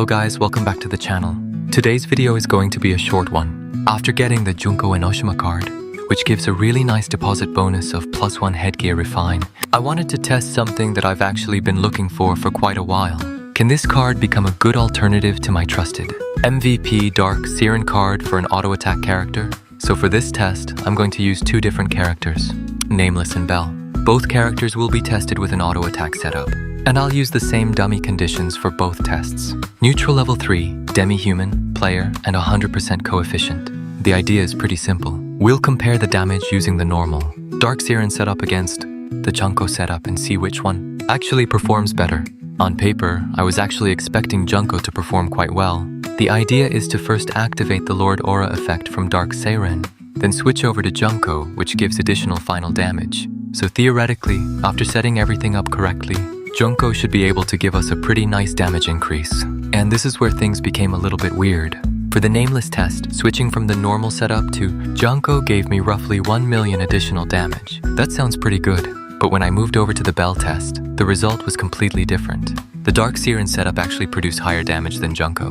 guys, welcome back to the channel. Today's video is going to be a short one. After getting the Junko Enoshima Card, which gives a really nice deposit bonus of +1 Headgear Refine, I wanted to test something that I've actually been looking for quite a while. Can this card become a good alternative to my trusted MVP Dark Seyren card for an auto attack character? So for this test, I'm going to use two different characters, Nameless and Bell. Both characters will be tested with an auto attack setup, and I'll use the same dummy conditions for both tests. Neutral level 3, Demi-Human, player, and 100% coefficient. The idea is pretty simple. We'll compare the damage using the normal Dark Seyren setup against the Junko setup and see which one actually performs better. On paper, I was actually expecting Junko to perform quite well. The idea is to first activate the Lord Aura effect from Dark Seyren, then switch over to Junko, which gives additional final damage. So theoretically, after setting everything up correctly, Junko should be able to give us a pretty nice damage increase. And this is where things became a little bit weird. For the Nameless test, switching from the normal setup to Junko gave me roughly 1 million additional damage. That sounds pretty good, but when I moved over to the Bell test, the result was completely different. The Dark Seyren setup actually produced higher damage than Junko.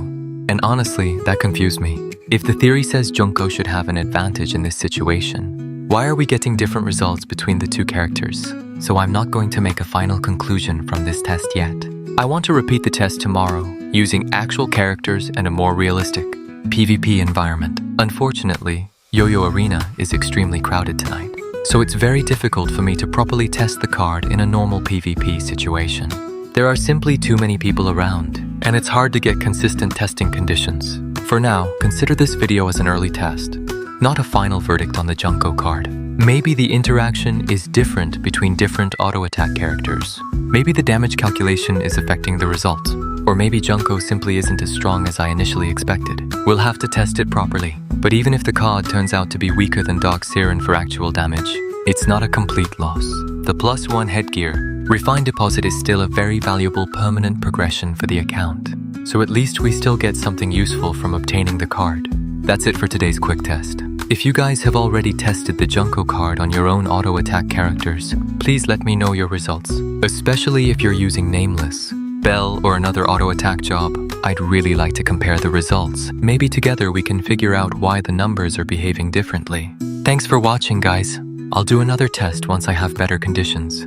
And honestly, that confused me. If the theory says Junko should have an advantage in this situation, why are we getting different results between the two characters? So I'm not going to make a final conclusion from this test yet. I want to repeat the test tomorrow, using actual characters and a more realistic PvP environment. Unfortunately, Yo-Yo Arena is extremely crowded tonight, so it's very difficult for me to properly test the card in a normal PvP situation. There are simply too many people around, and it's hard to get consistent testing conditions. For now, consider this video as an early test, not a final verdict on the Junko card. Maybe the interaction is different between different auto attack characters. Maybe the damage calculation is affecting the result. Or maybe Junko simply isn't as strong as I initially expected. We'll have to test it properly. But even if the card turns out to be weaker than Dark Seyren for actual damage, it's not a complete loss. The +1 Headgear Refine deposit is still a very valuable permanent progression for the account. So at least we still get something useful from obtaining the card. That's it for today's quick test. If you guys have already tested the Junko card on your own auto attack characters, please let me know your results. Especially if you're using Nameless, Bell, or another auto attack job, I'd really like to compare the results. Maybe together we can figure out why the numbers are behaving differently. Thanks for watching, guys. I'll do another test once I have better conditions.